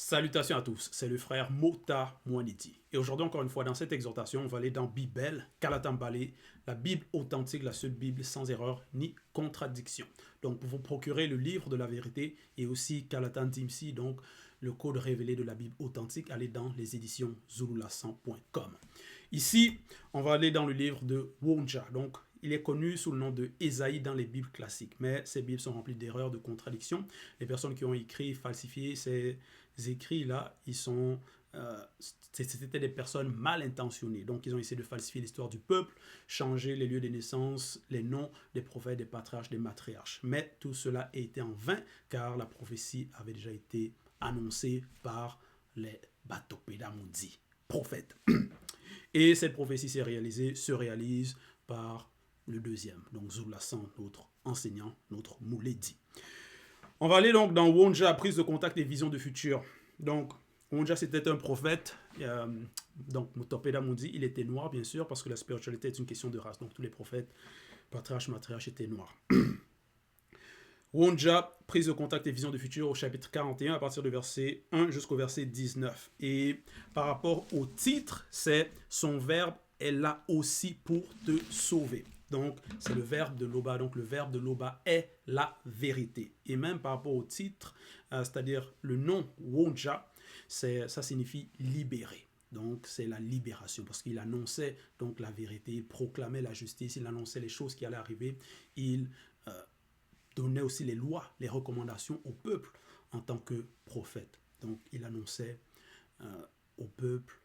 Salutations à tous, c'est le frère Mota Mwanidi. Et aujourd'hui, encore une fois, dans cette exhortation, on va aller dans Bible, Kalatambale, la Bible authentique, la seule Bible sans erreur ni contradiction. Donc, pour vous procurer le livre de la vérité et aussi Kalatan Dimsi, donc le code révélé de la Bible authentique, allez dans les éditions zululasan.com. Ici, on va aller dans le livre de Wonja. Donc, il est connu sous le nom de Ésaïe dans les Bibles classiques, mais ces Bibles sont remplies d'erreurs, de contradictions. Les personnes qui ont écrit, falsifié ces écrits-là, c'était des personnes mal intentionnées. Donc, ils ont essayé de falsifier l'histoire du peuple, changer les lieux de naissance, les noms des prophètes, des patriarches, des matriarches. Mais tout cela a été en vain, car la prophétie avait déjà été annoncée par les Batopédamoudi, prophètes. Et cette prophétie se réalise par le deuxième, donc Zululasan, notre enseignant, notre Mouledi. On va aller donc dans Wonja, prise de contact et vision de futur. Donc, Wonja, c'était un prophète. Donc, Mutopeda Mundi, il était noir, bien sûr, parce que la spiritualité est une question de race. Donc, tous les prophètes, patriarches, matriarches, étaient noirs. Wonja, prise de contact et vision de futur au chapitre 41, à partir du verset 1 jusqu'au verset 19. Et par rapport au titre, c'est son verbe est là aussi pour te sauver. Donc, c'est le verbe de Loba. Donc, le verbe de Loba est la vérité. Et même par rapport au titre, c'est-à-dire le nom Wonja, ça signifie libérer. Donc, c'est la libération parce qu'il annonçait donc la vérité, il proclamait la justice, il annonçait les choses qui allaient arriver, il donnait aussi les lois, les recommandations au peuple en tant que prophète. Donc, il annonçait au peuple,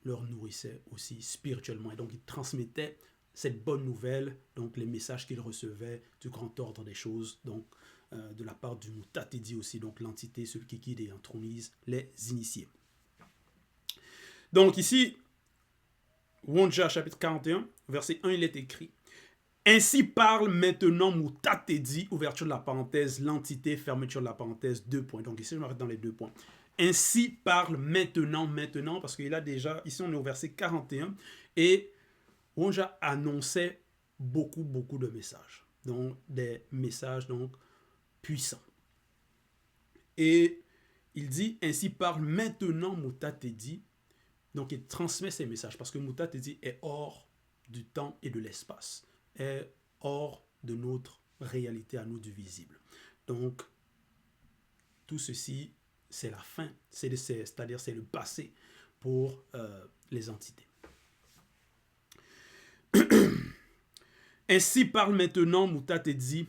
leur nourrissait aussi spirituellement. Et donc, il transmettait cette bonne nouvelle, donc les messages qu'il recevait du grand ordre des choses, donc de la part du Mutatedi aussi, donc l'entité, celui qui guide et entronise les initiés. Donc ici, Wonja chapitre 41, verset 1, il est écrit: ainsi parle maintenant Mutatedi, ouverture de la parenthèse, l'entité, fermeture de la parenthèse, 2 points. Donc ici, je m'arrête dans les 2 points. Ainsi parle maintenant, parce qu'il a déjà, ici on est au verset 41, et Wonja annonçait beaucoup de messages, donc des messages donc puissants. Et il dit, ainsi parle maintenant Mutatedi, donc il transmet ces messages, parce que Mutatedi est hors du temps et de l'espace, est hors de notre réalité à nous du visible. Donc, tout ceci, c'est la fin, c'est-à-dire c'est le passé pour les entités. Ainsi parle maintenant Mutatedi,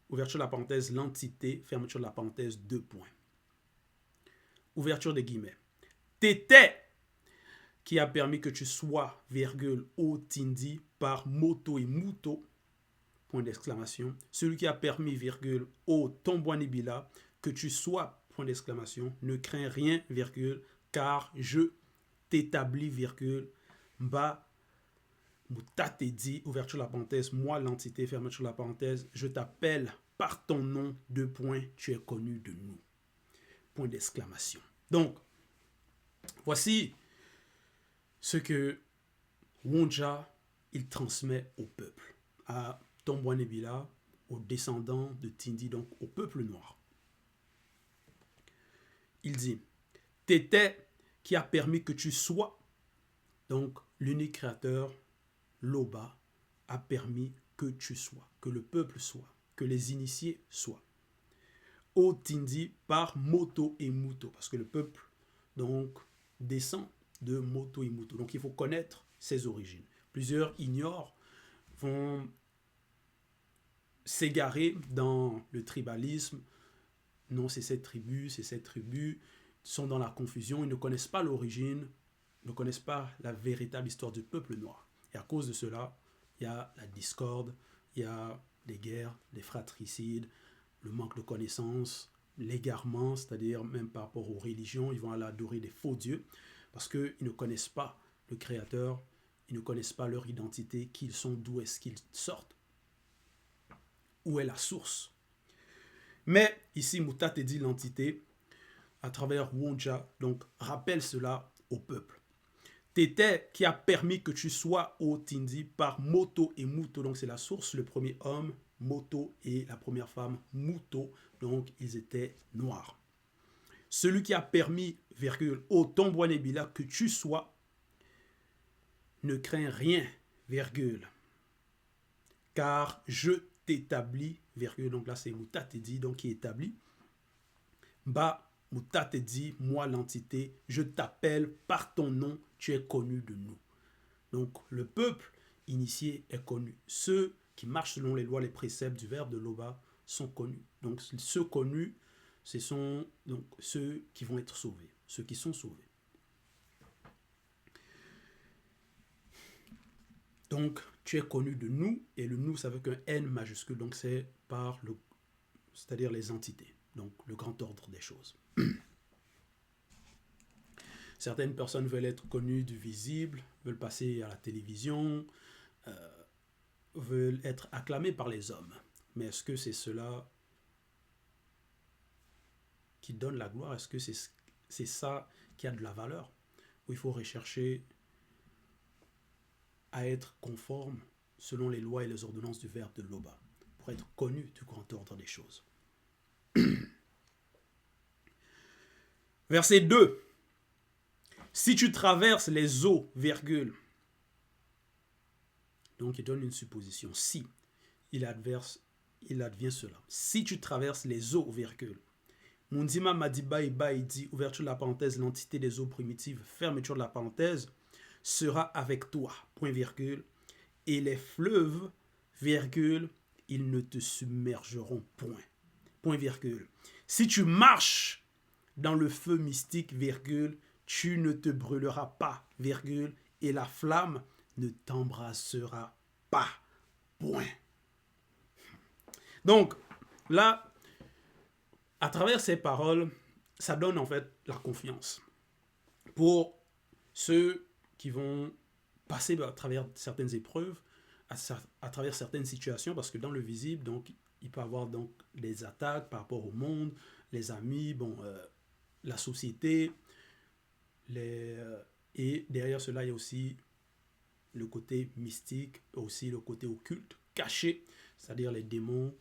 ouverture de la parenthèse, l'entité, fermeture de la parenthèse, 2 points. Ouverture des guillemets. T'étais qui a permis que tu sois, virgule, Otindi, par moto et muto, point d'exclamation. Celui qui a permis, virgule, au Tombouanibila, que tu sois, point d'exclamation, ne crains rien, virgule, car je t'établis, virgule, mba, Mutatedi, ouverture de la parenthèse, moi l'entité, fermeture de la parenthèse, je t'appelle par ton nom, 2 points, tu es connu de nous. Point d'exclamation. Donc, voici ce que Wonja, il transmet au peuple, à Tombouanébila, aux descendants de Tindi, donc au peuple noir. Il dit, t'étais qui a permis que tu sois, donc l'unique créateur, Loba, a permis que tu sois, que le peuple soit, que les initiés soient. Au Tindi par Moto et Muto, parce que le peuple donc descend de Moto et Muto. Donc il faut connaître ses origines. Plusieurs ignorent, vont s'égarer dans le tribalisme. Non, c'est cette tribu, sont dans la confusion, ils ne connaissent pas l'origine, ne connaissent pas la véritable histoire du peuple noir. Et à cause de cela, il y a la discorde, il y a des guerres, des fratricides, le manque de connaissances, l'égarement, c'est-à-dire même par rapport aux religions, ils vont aller adorer des faux dieux parce qu'ils ne connaissent pas le Créateur, ils ne connaissent pas leur identité, qui ils sont, d'où est-ce qu'ils sortent, où est la source. Mais ici, Mutatedi, l'entité, à travers Wonja, donc rappelle cela au peuple. T'étais qui a permis que tu sois au Tindi par Moto et Muto, donc c'est la source, le premier homme, Moto, et la première femme, Muto, donc ils étaient noirs. celui qui a permis, virgule, ô Tombouanébila, que tu sois, ne crains rien, virgule, car je t'établis, virgule, donc là c'est Mouta te dit, donc qui établit, bah, Mouta te dit, moi l'entité, je t'appelle par ton nom, tu es connu de nous. Donc le peuple initié est connu. Ceux qui marchent selon les lois, les préceptes du verbe de Loba sont connus. Donc ceux connus, ce sont donc ceux qui vont être sauvés, ceux qui sont sauvés. Donc tu es connu de nous, et le nous, ça veut qu'un N majuscule, donc c'est par le, c'est-à-dire les entités, donc le grand ordre des choses. Certaines personnes veulent être connues du visible, veulent passer à la télévision, veulent être acclamées par les hommes. Mais est-ce que c'est cela qui donne la gloire? Est-ce que c'est ça qui a de la valeur? Ou il faut rechercher à être conforme selon les lois et les ordonnances du verbe de Loba pour être connu du grand ordre des choses. Verset 2. Si tu traverses les eaux, virgule. Donc il donne une supposition. Si il advient cela. Si tu traverses les eaux, virgule. Mundima Madiba Iba dit, ouverture de la parenthèse, l'entité des eaux primitives, fermeture de la parenthèse, sera avec toi, point virgule, et les fleuves, virgule, ils ne te submergeront point, point virgule. Si tu marches dans le feu mystique, virgule, tu ne te brûleras pas, virgule, et la flamme ne t'embrassera pas, point. Donc, là, à travers ces paroles, ça donne en fait la confiance pour ceux qui vont passer à travers certaines épreuves, à travers certaines situations, parce que dans le visible, donc, il peut y avoir donc les attaques par rapport au monde, les amis, la société, et derrière cela, il y a aussi le côté mystique, aussi le côté occulte, caché, c'est-à-dire les démons,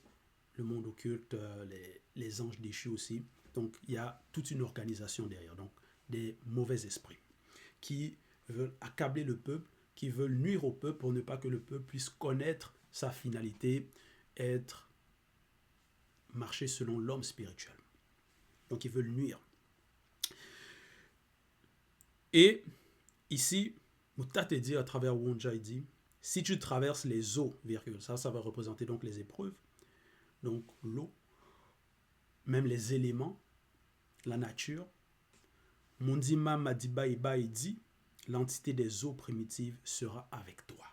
le monde occulte, les anges déchus aussi. Donc, il y a toute une organisation derrière, donc des mauvais esprits qui veulent accabler le peuple, qui veulent nuire au peuple pour ne pas que le peuple puisse connaître sa finalité, marcher selon l'homme spirituel. Donc, ils veulent nuire. Et ici, Mouta te dit à travers Wonja, il dit, si tu traverses les eaux, virgule, ça va représenter donc les épreuves, donc l'eau, même les éléments, la nature. Mundima Madiba Iba dit, l'entité des eaux primitives sera avec toi.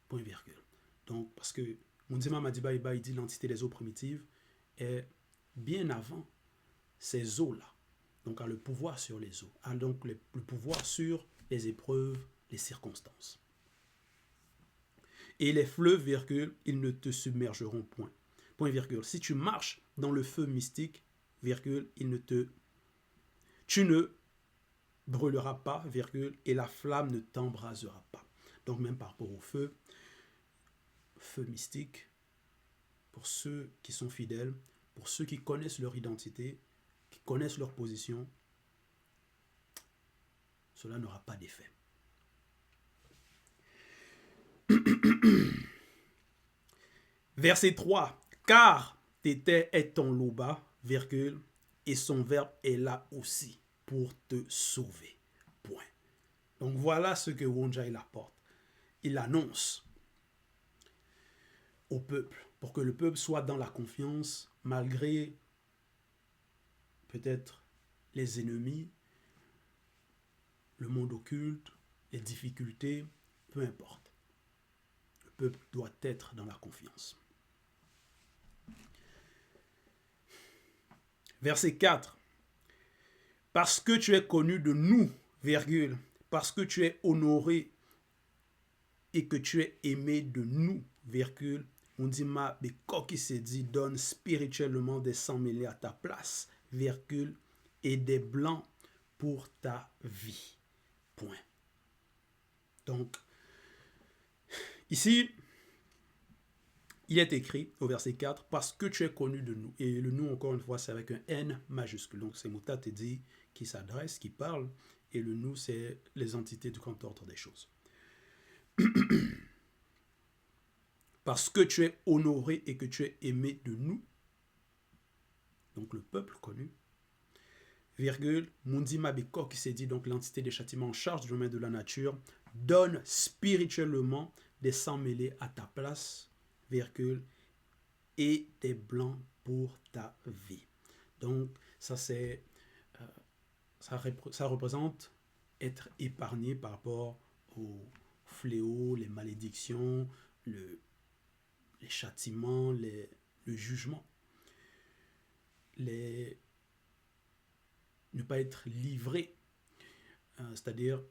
Point virgule. Donc, parce que Mundima Madiba Iba dit, l'entité des eaux primitives est bien avant ces eaux-là. Donc, a le pouvoir sur les eaux, a donc le pouvoir sur les épreuves, les circonstances. Et les fleuves, virgule, ils ne te submergeront point. Point virgule. Si tu marches dans le feu mystique, virgule, tu ne brûleras pas, virgule, et la flamme ne t'embrasera pas. Donc même par rapport au feu mystique, pour ceux qui sont fidèles, pour ceux qui connaissent leur identité, qui connaissent leur position, cela n'aura pas d'effet. Verset 3. Car Tété est ton Loba, virgule, et son verbe est là aussi pour te sauver. Point. Donc voilà ce que Wonja il apporte. Il annonce au peuple, pour que le peuple soit dans la confiance, malgré peut-être les ennemis, le monde occulte, les difficultés, peu importe. Le peuple doit être dans la confiance. Verset 4. Parce que tu es connu de nous, virgule, parce que tu es honoré et que tu es aimé de nous, virgule, on dit ma qui se dit donne spirituellement des 100 mêlés à ta place, virgule, et des blancs pour ta vie. Point. Donc, ici, Il est écrit au verset 4, parce que tu es connu de nous. Et le nous, encore une fois, c'est avec un N majuscule. Donc c'est Mutatedi qui s'adresse, qui parle. Et le nous, c'est les entités du compte ordre des choses. Parce que tu es honoré et que tu es aimé de nous. Donc le peuple connu. Virgule, Mundi Mabeko qui s'est dit, donc l'entité des châtiments en charge du domaine de la nature, donne spirituellement des sangs mêlés à ta place, virgule, et des blancs pour ta vie. Donc ça c'est, ça représente être épargné par rapport aux fléaux, les malédictions, les châtiments, le jugement. Ne pas être livrés, c'est-à-dire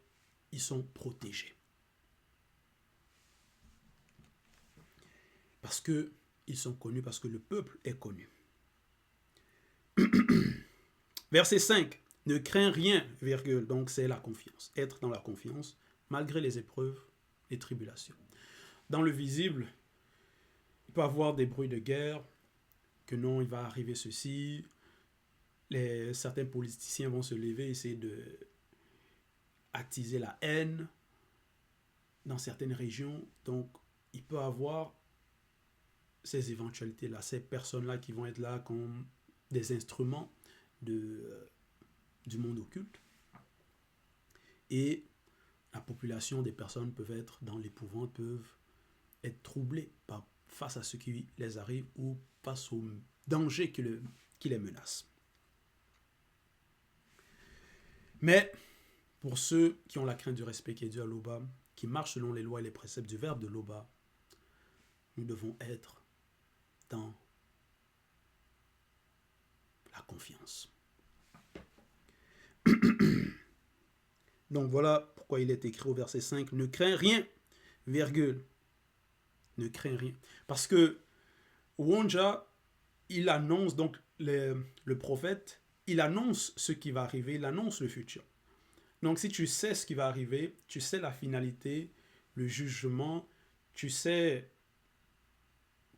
ils sont protégés. Parce qu'ils sont connus, parce que le peuple est connu. Verset 5, ne crains rien, virgule, donc c'est la confiance, être dans la confiance, malgré les épreuves, les tribulations. Dans le visible, il peut y avoir des bruits de guerre, que non, il va arriver ceci, certains politiciens vont se lever, essayer de attiser la haine dans certaines régions. Donc, il peut y avoir ces éventualités-là, ces personnes-là qui vont être là comme des instruments du monde occulte. Et la population des personnes peuvent être dans l'épouvante, peuvent être troublées face à ce qui les arrive ou face au danger qui les menace. Mais pour ceux qui ont la crainte du respect qui est dû à l'Oba, qui marchent selon les lois et les préceptes du verbe de l'Oba, nous devons être dans la confiance. Donc voilà pourquoi il est écrit au verset 5, ne crains rien, virgule, ne crains rien. Parce que Wonja, il annonce, donc le prophète, il annonce ce qui va arriver, il annonce le futur. Donc si tu sais ce qui va arriver, tu sais la finalité, le jugement, tu sais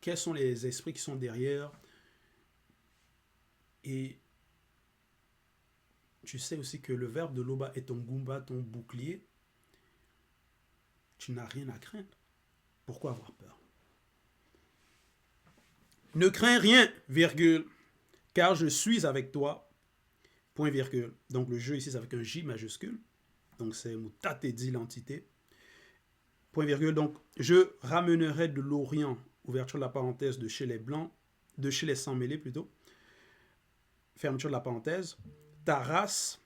quels sont les esprits qui sont derrière, et tu sais aussi que le verbe de l'Oba est ton Goumba, ton bouclier, tu n'as rien à craindre. Pourquoi avoir peur? Ne crains rien, virgule, car je suis avec toi, point virgule. Donc le jeu ici c'est avec un J majuscule. Donc c'est Mutatedi l'entité. Point virgule. Donc je ramènerai de l'Orient, ouverture de la parenthèse, de chez les Blancs, de chez les sangs mêlés plutôt. Fermeture de la parenthèse. Ta race,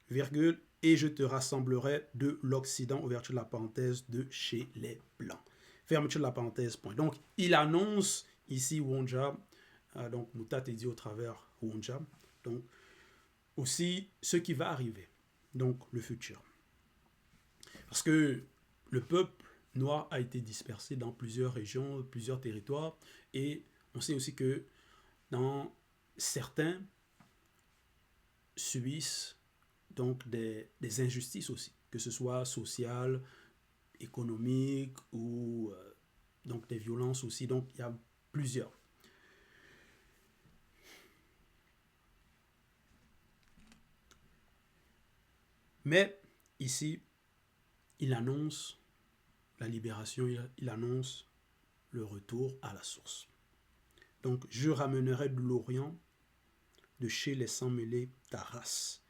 virgule, et je te rassemblerai de l'Occident, ouverture de la parenthèse, de chez les Blancs. Fermeture de la parenthèse, point. Donc il annonce ici Wonja, donc Mutatedi au travers Wonja. Donc aussi ce qui va arriver, donc le futur. Parce que le peuple noir a été dispersé dans plusieurs régions, plusieurs territoires, et on sait aussi que dans certains subissent donc des injustices aussi, que ce soit sociales, économiques ou donc des violences aussi. Donc il y a plusieurs. Mais ici, il annonce la libération, il annonce le retour à la source. Donc, je ramènerai de l'Orient, de chez les sangs mêlés, ta race,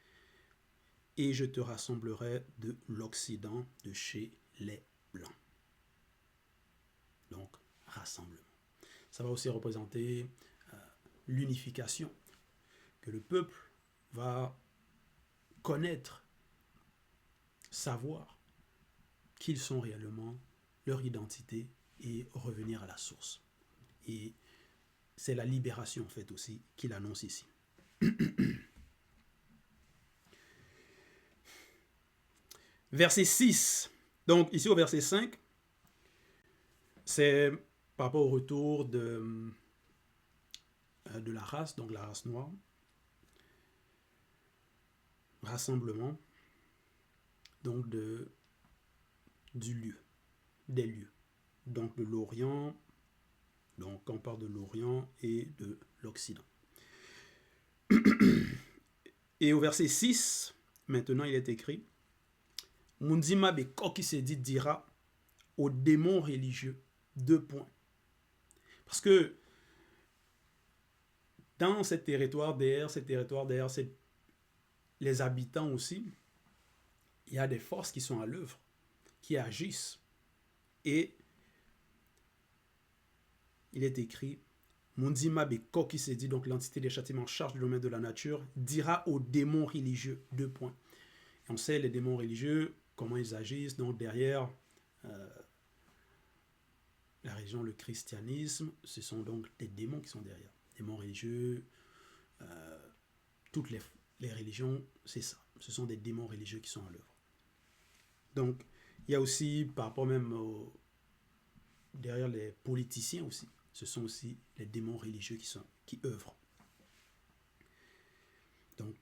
et je te rassemblerai de l'Occident, de chez les Blancs. Donc, rassemblement. Ça va aussi représenter l'unification, que le peuple va connaître, savoir qu'ils sont réellement, leur identité, et revenir à la source. Et c'est la libération en fait aussi qu'il annonce ici. Verset 6. Donc ici au verset 5, c'est par rapport au retour de la race, donc la race noire. Rassemblement, donc du lieu, des lieux. Donc de l'Orient, Donc, on parle de l'Orient et de l'Occident. Et au verset 6, maintenant, il est écrit Mundima Beko qui s'est dit dira aux démons religieux. 2 points. Parce que dans ces territoires d'air, les habitants aussi, il y a des forces qui sont à l'œuvre, qui agissent. Et il est écrit Mundima Beko qui s'est dit, donc l'entité des châtiments en charge du domaine de la nature, dira aux démons religieux. 2 points. Et on sait les démons religieux, comment ils agissent. Donc derrière la religion, le christianisme, ce sont donc des démons qui sont derrière. Démons religieux, toutes les religions, c'est ça. Ce sont des démons religieux qui sont à l'œuvre. Donc, il y a aussi, par rapport même derrière les politiciens aussi, ce sont aussi les démons religieux qui œuvrent. Donc,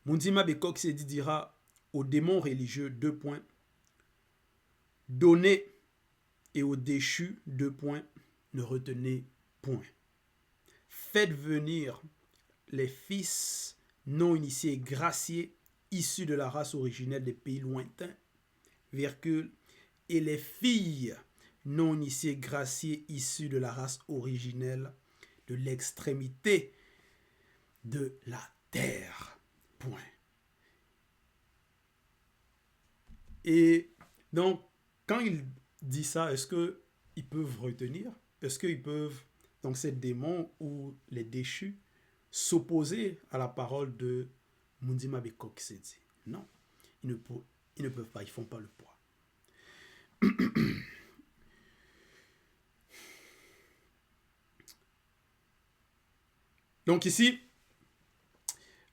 Mundima Bekok s'est dit dira aux démons religieux, 2 points, donnez et aux déchus, 2 points, ne retenez point. Faites venir les fils non initiés graciés issus de la race originelle des pays lointains, virgule, et les filles non initiées graciées issues de la race originelle de l'extrémité de la terre. Point. Et donc, quand il dit ça, est-ce qu'ils peuvent retenir? Est-ce qu'ils peuvent, donc ces démons ou les déchus, s'opposer à la parole de Mundima Bekok Sedi? Non, ils ne peuvent pas, ils ne font pas le poids. Donc ici,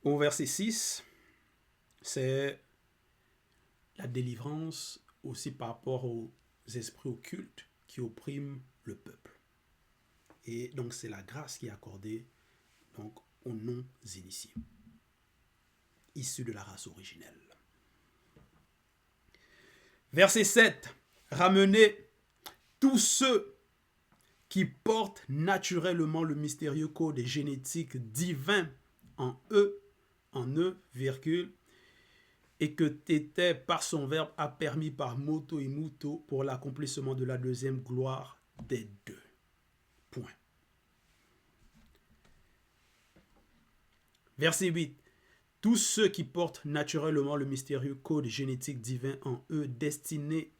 au verset 6, c'est la délivrance aussi par rapport aux esprits occultes qui oppriment le peuple. Et donc c'est la grâce qui est accordée donc, aux non-initiés, issus de la race originelle. Verset 7. Ramenez tous ceux qui portent naturellement le mystérieux code génétique divin en eux, virgule, et que Tété, par son verbe, a permis par moto et muto pour l'accomplissement de la deuxième gloire des deux. Point. Verset 8. Tous ceux qui portent naturellement le mystérieux code génétique divin en eux, destiné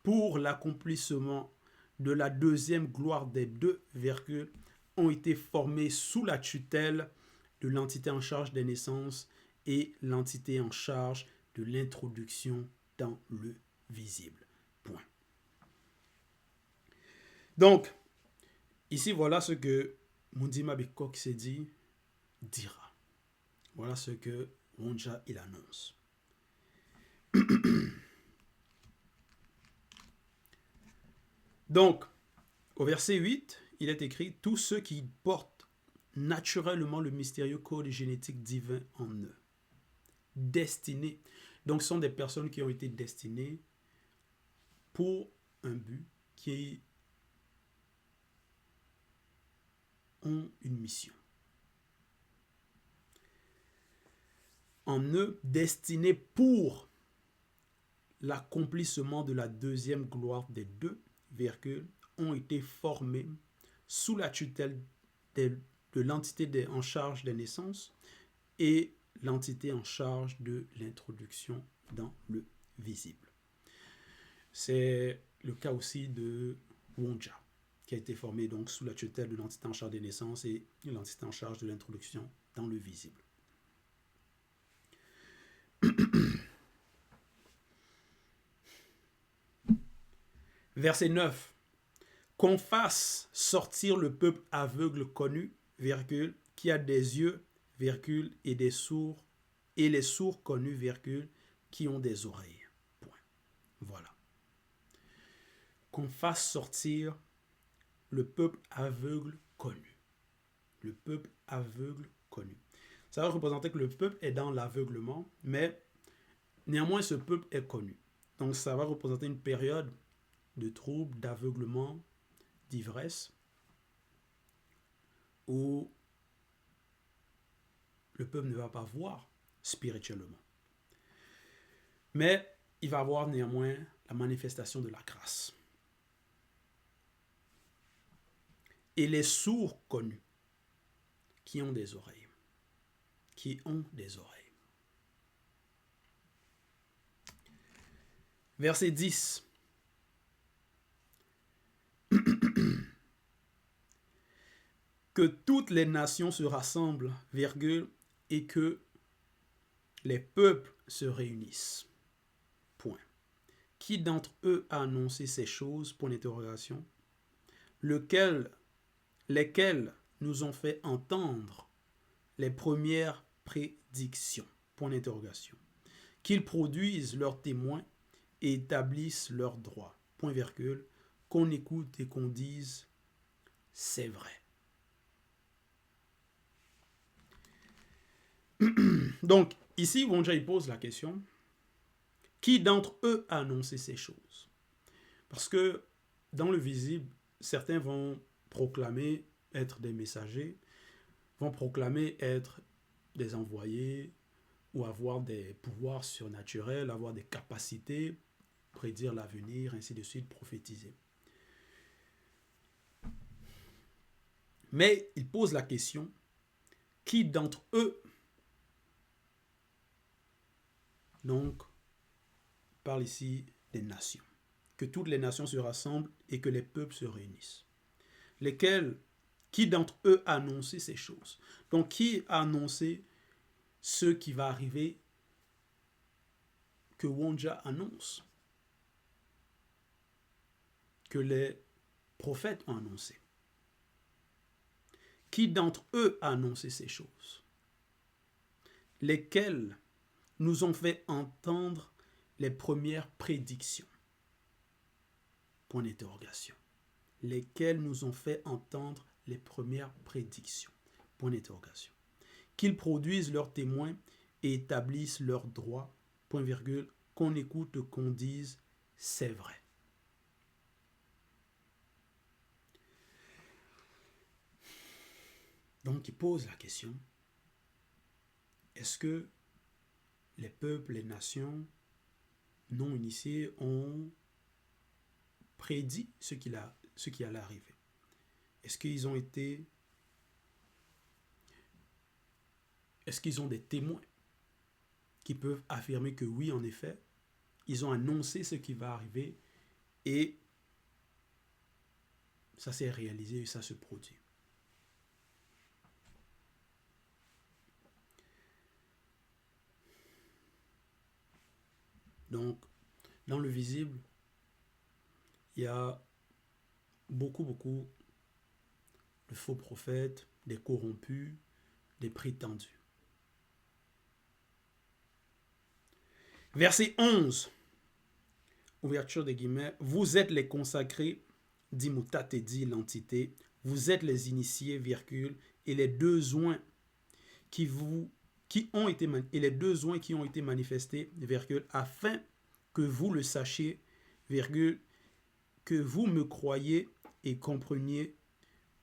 pour l'accomplissement de la deuxième gloire des deux, virgule, ont été formés sous la tutelle de l'entité en charge des naissances et l'entité en charge de l'introduction dans le visible. Point. Donc, ici, voilà ce que Mundima Bekok s'est dit, dira. Voilà ce que Wonja il annonce. Donc, au verset 8, il est écrit « Tous ceux qui portent naturellement le mystérieux code génétique divin en eux. » Destinés. Donc, ce sont des personnes qui ont été destinées pour un but, qui ont une mission. En eux, destinés pour l'accomplissement de la deuxième gloire des deux, virgule, ont été formés sous la tutelle de l'entité en charge des naissances et l'entité en charge de l'introduction dans le visible. C'est le cas aussi de Wonja, qui a été formé donc sous la tutelle de l'entité en charge des naissances et l'entité en charge de l'introduction dans le visible. Verset 9. Qu'on fasse sortir le peuple aveugle connu, virgule, qui a des yeux, virgule, et des sourds, et les sourds connus, virgule, qui ont des oreilles. Point. Voilà. Qu'on fasse sortir le peuple aveugle connu. Le peuple aveugle connu. Ça va représenter que le peuple est dans l'aveuglement, mais néanmoins ce peuple est connu. Donc ça va représenter une période de troubles, d'aveuglement, d'ivresse, où le peuple ne va pas voir spirituellement. Mais il va avoir néanmoins la manifestation de la grâce. Et les sourds connus qui ont des oreilles. Qui ont des oreilles. Verset 10. Que toutes les nations se rassemblent, virgule, et que les peuples se réunissent. Point. Qui d'entre eux a annoncé ces choses? Point d'interrogation. Lesquels nous ont fait entendre les premières prédictions? Point d'interrogation. Qu'ils produisent leurs témoins et établissent leurs droits. Point virgule. Qu'on écoute et qu'on dise c'est vrai. Donc, ici, Wonja il pose la question, qui d'entre eux a annoncé ces choses? Parce que dans le visible, certains vont proclamer être des messagers, vont proclamer être des envoyés ou avoir des pouvoirs surnaturels, avoir des capacités, prédire l'avenir, ainsi de suite, prophétiser. Mais il pose la question, qui d'entre eux, donc, parle ici des nations, que toutes les nations se rassemblent et que les peuples se réunissent. Qui d'entre eux a annoncé ces choses? Donc, qui a annoncé ce qui va arriver que Wonja annonce, que les prophètes ont annoncé? Qui d'entre eux a annoncé ces choses? Lesquels nous ont fait entendre les premières prédictions? Point d'interrogation. Lesquels nous ont fait entendre les premières prédictions? Point d'interrogation. Qu'ils produisent leurs témoins et établissent leurs droits. Point virgule. Qu'on écoute, qu'on dise c'est vrai. Donc il pose la question, est-ce que les peuples, les nations non initiés ont prédit ce qui allait arriver? Est-ce qu'ils ont des témoins qui peuvent affirmer que oui, en effet, ils ont annoncé ce qui va arriver et ça s'est réalisé et ça se produit? Donc, dans le visible, il y a beaucoup de faux prophètes, des corrompus, des prétendus. Verset 11, ouverture des guillemets, vous êtes les consacrés, dit Mutat et dit l'entité, vous êtes les initiés, virgule, et les deux oins qui ont été manifestés, virgule, afin que vous le sachiez, virgule, que vous me croyez et compreniez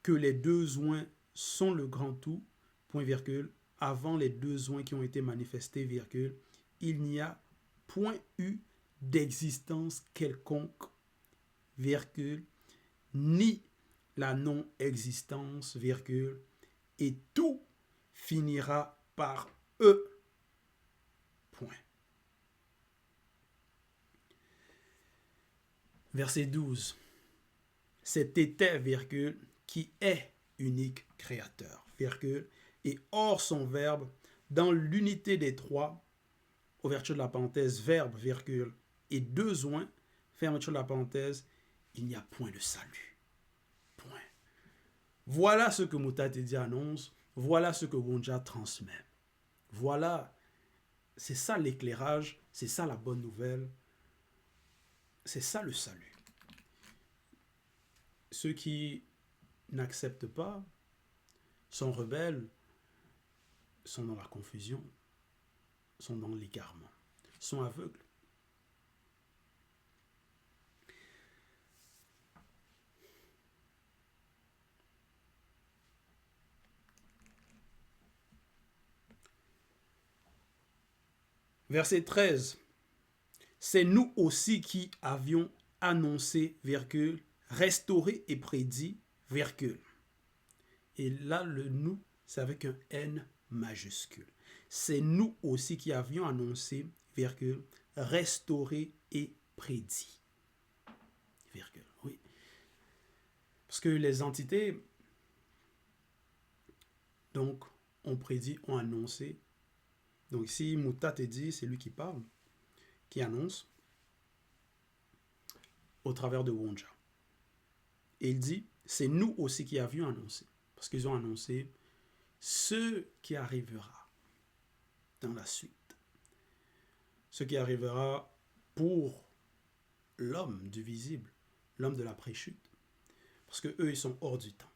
que les deux oins sont le grand tout, point virgule, avant les deux oins qui ont été manifestés, virgule, il n'y a point eu d'existence quelconque, virgule, ni la non-existence, virgule, et tout finira par eux. Point. Verset 12. C'était, virgule, qui est unique créateur, virgule, et hors son verbe, dans l'unité des trois, ouverture de la parenthèse, verbe, virgule, et deux oins, fermeture de la parenthèse, il n'y a point de salut. Point. Voilà ce que Mutat et dit annonce, voilà ce que Wonja transmet. Voilà, c'est ça l'éclairage, c'est ça la bonne nouvelle, c'est ça le salut. Ceux qui n'acceptent pas sont rebelles, sont dans la confusion, sont dans l'égarement, sont aveugles. Verset 13. C'est nous aussi qui avions annoncé, virgule, restauré et prédit, virgule. Et là, le nous, c'est avec un N majuscule. C'est nous aussi qui avions annoncé, virgule, restauré et prédit, virgule. Oui. Parce que les entités, donc, ont prédit, ont annoncé. Donc ici, Mutat te dit, c'est lui qui parle, qui annonce au travers de Wonja. Et il dit, c'est nous aussi qui avions annoncé. Parce qu'ils ont annoncé ce qui arrivera dans la suite. Ce qui arrivera pour l'homme du visible, l'homme de la préchute. Parce que eux, ils sont hors du temps.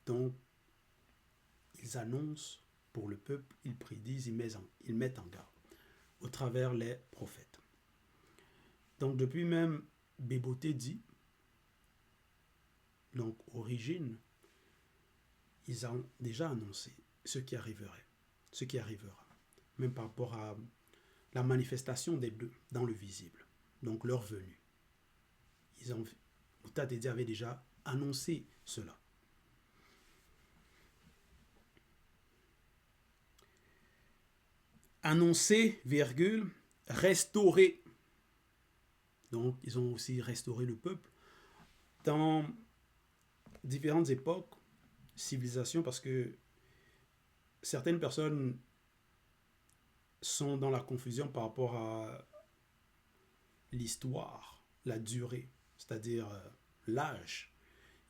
Donc, ils annoncent pour le peuple, ils prédisent, ils mettent en garde au travers les prophètes. Donc, depuis même Béboté dit, donc origine, ils ont déjà annoncé ce qui arriverait, ce qui arrivera, même par rapport à la manifestation des deux dans le visible, donc leur venue. Mutat te dit avait déjà annoncé cela. Annoncer, virgule, restaurer. Donc, ils ont aussi restauré le peuple dans différentes époques, civilisations, parce que certaines personnes sont dans la confusion par rapport à l'histoire, la durée, c'est-à-dire l'âge.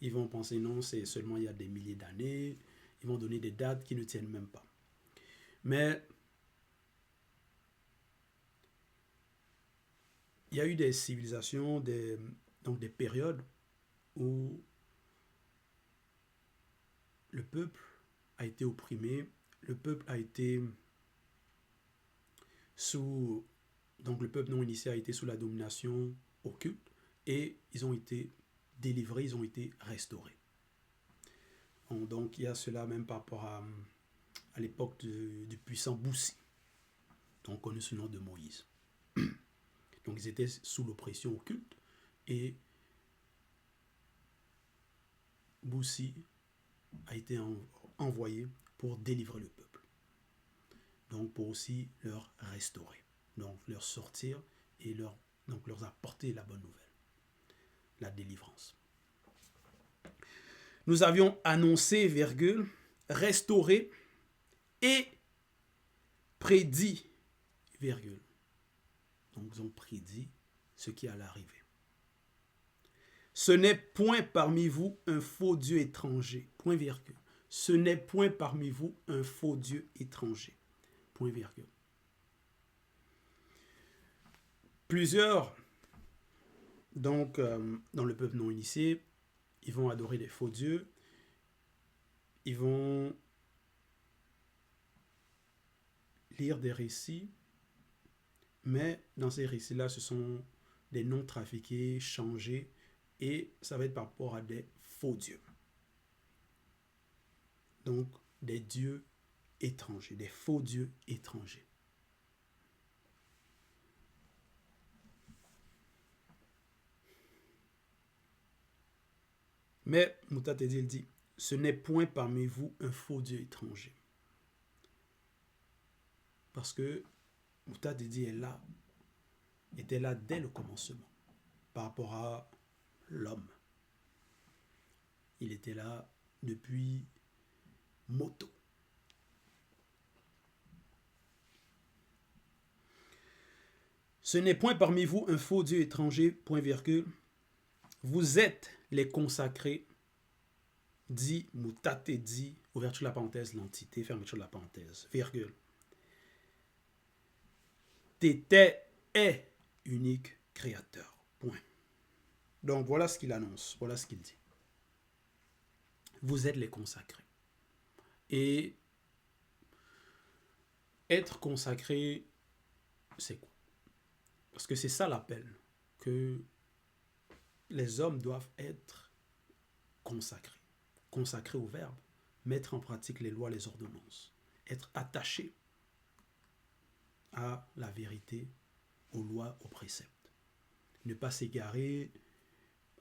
Ils vont penser non, c'est seulement il y a des milliers d'années. Ils vont donner des dates qui ne tiennent même pas. Mais il y a eu des civilisations, donc des périodes où le peuple a été opprimé, le peuple a été donc le peuple non initié a été sous la domination occulte et ils ont été délivrés, ils ont été restaurés. Donc il y a cela même par rapport à l'époque du puissant Boussi, dont on connaît ce nom de Moïse. Donc ils étaient sous l'oppression occulte et Boussi a été envoyé pour délivrer le peuple. Donc pour aussi leur restaurer, donc leur sortir et leur apporter la bonne nouvelle, la délivrance. Nous avions annoncé, virgule, restauré et prédit, virgule. Donc ils ont prédit ce qui allait arriver. Ce n'est point parmi vous un faux Dieu étranger, point virgule. Ce n'est point parmi vous un faux Dieu étranger, point virgule. Plusieurs, donc, dans le peuple non initié, ils vont adorer des faux dieux, ils vont lire des récits, mais dans ces récits-là, ce sont des noms trafiqués, changés, et ça va être par rapport à des faux dieux. Donc, des dieux étrangers, des faux dieux étrangers. Mais Mutat te dit, il dit, ce n'est point parmi vous un faux Dieu étranger. Parce que Mutat te dit, était là dès le commencement, par rapport à l'homme. Il était là depuis Moto. Ce n'est point parmi vous un faux Dieu étranger, point virgule. Vous êtes les consacrés, dit Mutat te dit, ouverture de la parenthèse, l'entité, fermeture de la parenthèse, virgule. Tété est unique créateur, point. Donc voilà ce qu'il annonce, voilà ce qu'il dit. Vous êtes les consacrés. Et être consacré, c'est quoi? Parce que c'est ça l'appel, que les hommes doivent être consacrés. Consacrés au Verbe, mettre en pratique les lois, les ordonnances, être attachés à la vérité, aux lois, aux préceptes. Ne pas s'égarer,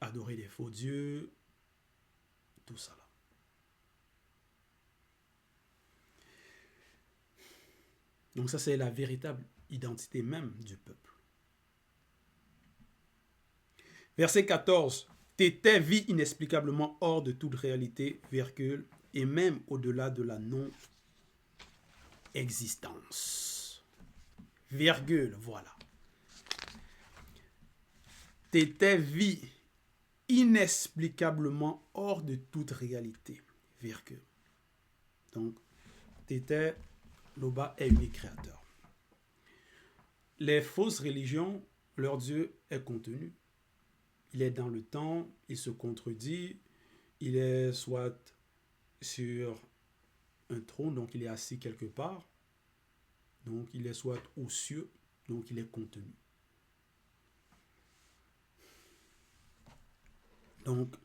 adorer des faux dieux, tout ça là. Donc ça, c'est la véritable identité même du peuple. Verset 14. T'étais vie inexplicablement hors de toute réalité, virgule, et même au-delà de la non-existence. Virgule, voilà. T'étais vie inexplicablement hors de toute réalité, virgule. Donc, t'étais, Loba est unique créateur. Les fausses religions, leur Dieu est contenu. Il est dans le temps, il se contredit, il est soit sur un trône, donc il est assis quelque part, donc il est soit aux cieux, donc il est contenu. Donc,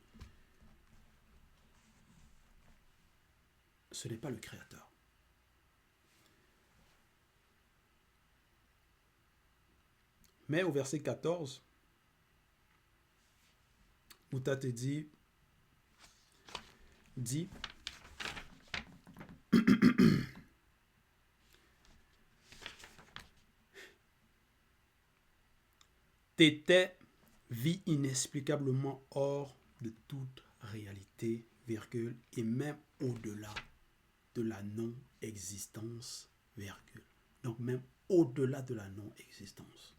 ce n'est pas le Créateur. Mais au verset 14, Mouta te dit, t'étais vie inexplicablement hors de toute réalité, virgule, et même au-delà de la non-existence, virgule. Donc même au-delà de la non-existence.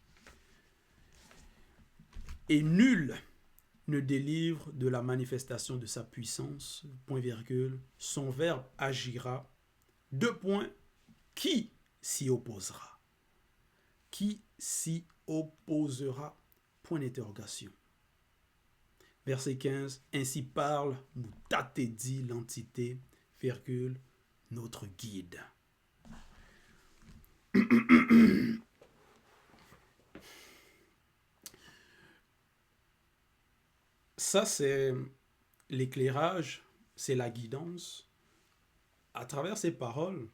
Et nul ne délivre de la manifestation de sa puissance, point virgule, son verbe agira, deux points, qui s'y opposera? Qui s'y opposera? Point d'interrogation. Verset 15, ainsi parle Moutate dit l'entité, virgule, notre guide. Ça, c'est l'éclairage, c'est la guidance. À travers ces paroles,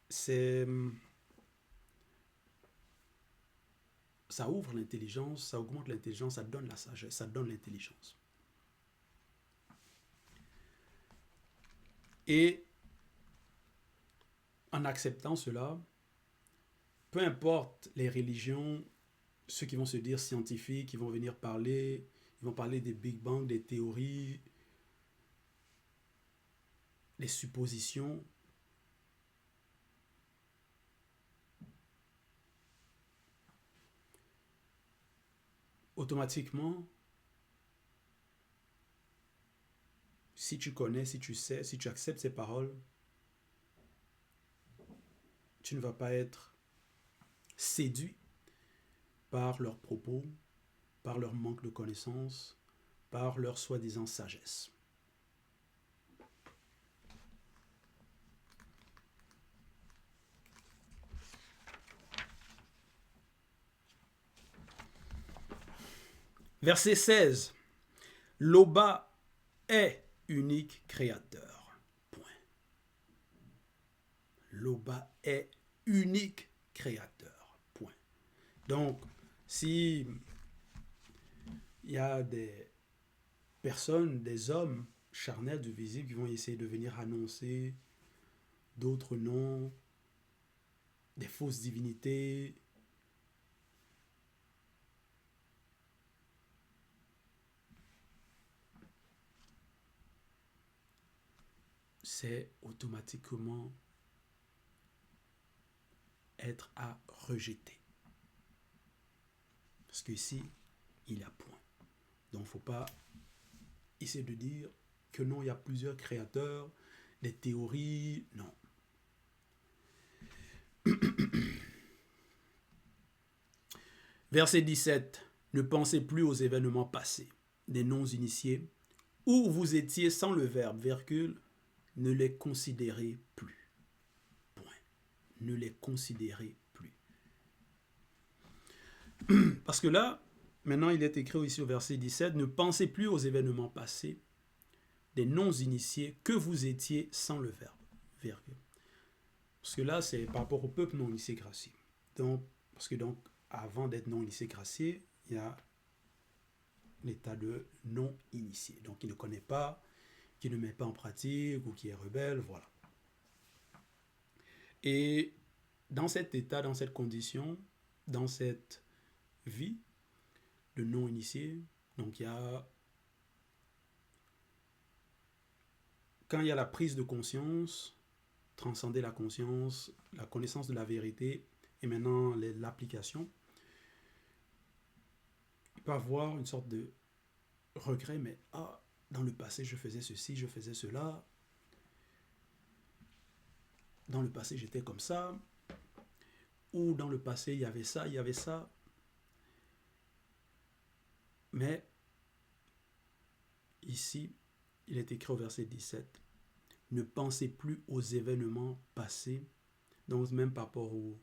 ça ouvre l'intelligence, ça augmente l'intelligence, ça donne la sagesse, ça donne l'intelligence. Et en acceptant cela, peu importe les religions, ceux qui vont se dire scientifiques, qui vont venir parler, ils vont parler des Big Bang, des théories, des suppositions. Automatiquement, si tu connais, si tu sais, si tu acceptes ces paroles, tu ne vas pas être séduit par leurs propos, par leur manque de connaissances, par leur soi-disant sagesse. Verset 16. Loba est unique créateur. Point. Loba est unique créateur. Point. Donc, si il y a des personnes, des hommes charnels du visible qui vont essayer de venir annoncer d'autres noms, des fausses divinités, c'est automatiquement être à rejeter. Parce qu'ici, il y a point. Donc, il ne faut pas essayer de dire que non, il y a plusieurs créateurs, des théories, non. Verset 17. Ne pensez plus aux événements passés, des non-initiés, où vous étiez sans le verbe, virgule, ne les considérez plus. Point. Ne les considérez plus. Parce que là, maintenant, il est écrit ici au verset 17, ne pensez plus aux événements passés, des non-initiés que vous étiez sans le verbe, virgule. Parce que là, c'est par rapport au peuple non-initié gracié. Donc, parce que donc, avant d'être non-initié gracié, il y a l'état de non-initié. Donc, qui ne connaît pas, qui ne met pas en pratique ou qui est rebelle, voilà. Et dans cet état, dans cette condition, dans cette vie de non-initié, donc il y a, quand il y a la prise de conscience, transcender la conscience, la connaissance de la vérité, et maintenant l'application, il peut avoir une sorte de regret, mais dans le passé je faisais ceci, je faisais cela, dans le passé j'étais comme ça, ou dans le passé il y avait ça, il y avait ça. Mais ici, il est écrit au verset 17, ne pensez plus aux événements passés, donc même par rapport aux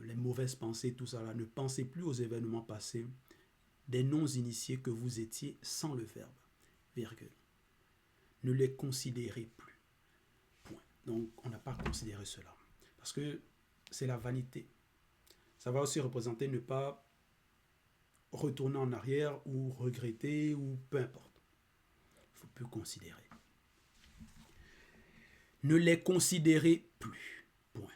les mauvaises pensées, tout ça là, ne pensez plus aux événements passés, des non-initiés que vous étiez sans le verbe, virgule. Ne les considérez plus. Point. Donc, on n'a pas considéré cela. Parce que c'est la vanité. Ça va aussi représenter ne pas retourner en arrière ou regretter ou peu importe. Il ne faut plus considérer. Ne les considérez plus. Point.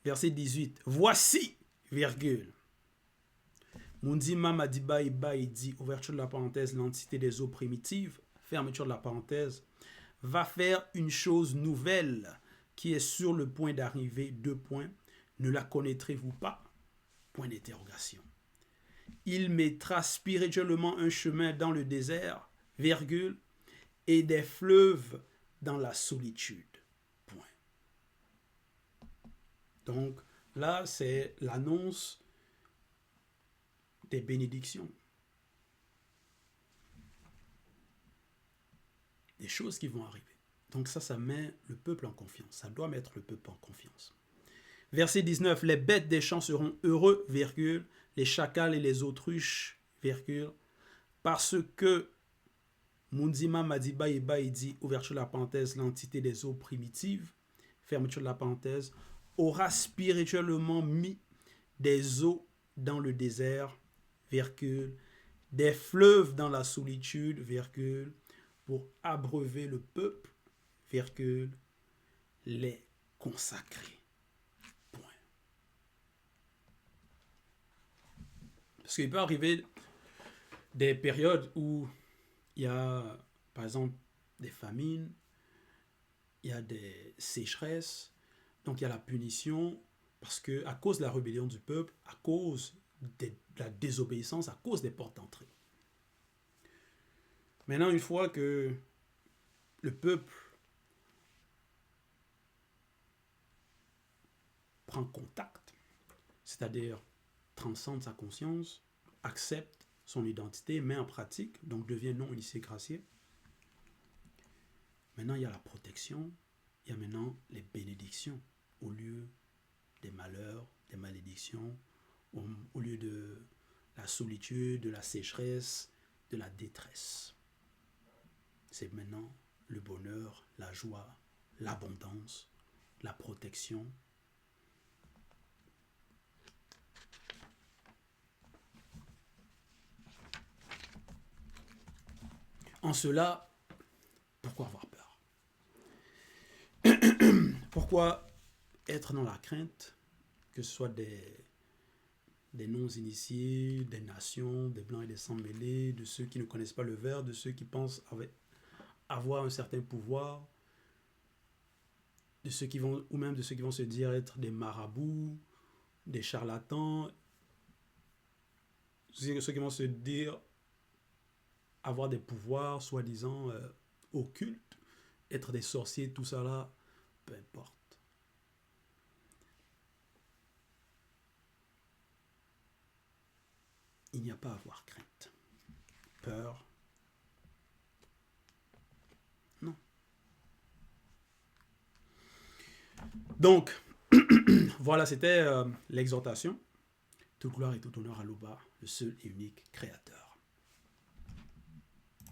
Verset 18. Voici, virgule. Mundima Madiba Iba dit, ouverture de la parenthèse, l'entité des eaux primitives, fermeture de la parenthèse, va faire une chose nouvelle qui est sur le point d'arriver, deux points. Ne la connaîtrez-vous pas? Point d'interrogation. Il mettra spirituellement un chemin dans le désert, virgule, et des fleuves dans la solitude. Point. Donc là, c'est l'annonce des bénédictions. Des choses qui vont arriver. Donc ça met le peuple en confiance. Ça doit mettre le peuple en confiance. Verset 19. Les bêtes des champs seront heureux, virgule, les chacals et les autruches, virgule, parce que Mundima Madiba Iba dit, ouverture de la parenthèse, l'entité des eaux primitives, fermeture de la parenthèse, aura spirituellement mis des eaux dans le désert, virgule, des fleuves dans la solitude, virgule, pour abreuver le peuple, virgule, les consacrer. Point. Parce qu'il peut arriver des périodes où il y a, par exemple, des famines, il y a des sécheresses, donc il y a la punition, parce que à cause de la rébellion du peuple, à cause de la désobéissance, à cause des portes d'entrée. Maintenant, une fois que le peuple prend contact, c'est-à-dire transcende sa conscience, accepte son identité, met en pratique, donc devient non-initié gracié. Maintenant, il y a la protection, il y a maintenant les bénédictions, au lieu des malheurs, des malédictions, au lieu de la solitude, de la sécheresse, de la détresse. C'est maintenant le bonheur, la joie, l'abondance, la protection. En cela, pourquoi avoir peur? Pourquoi être dans la crainte, que ce soit des non-initiés, des nations, des blancs et des sans mêlés, de ceux qui ne connaissent pas le verbe, de ceux qui pensent avoir un certain pouvoir, de ceux qui vont, ou même de ceux qui vont se dire être des marabouts, des charlatans, ceux qui vont se dire avoir des pouvoirs soi-disant occultes, être des sorciers, tout ça là, peu importe. Il n'y a pas à avoir crainte. Peur. Non. Donc, voilà, c'était l'exhortation. Toute gloire et tout honneur à l'Oba, le seul et unique Créateur.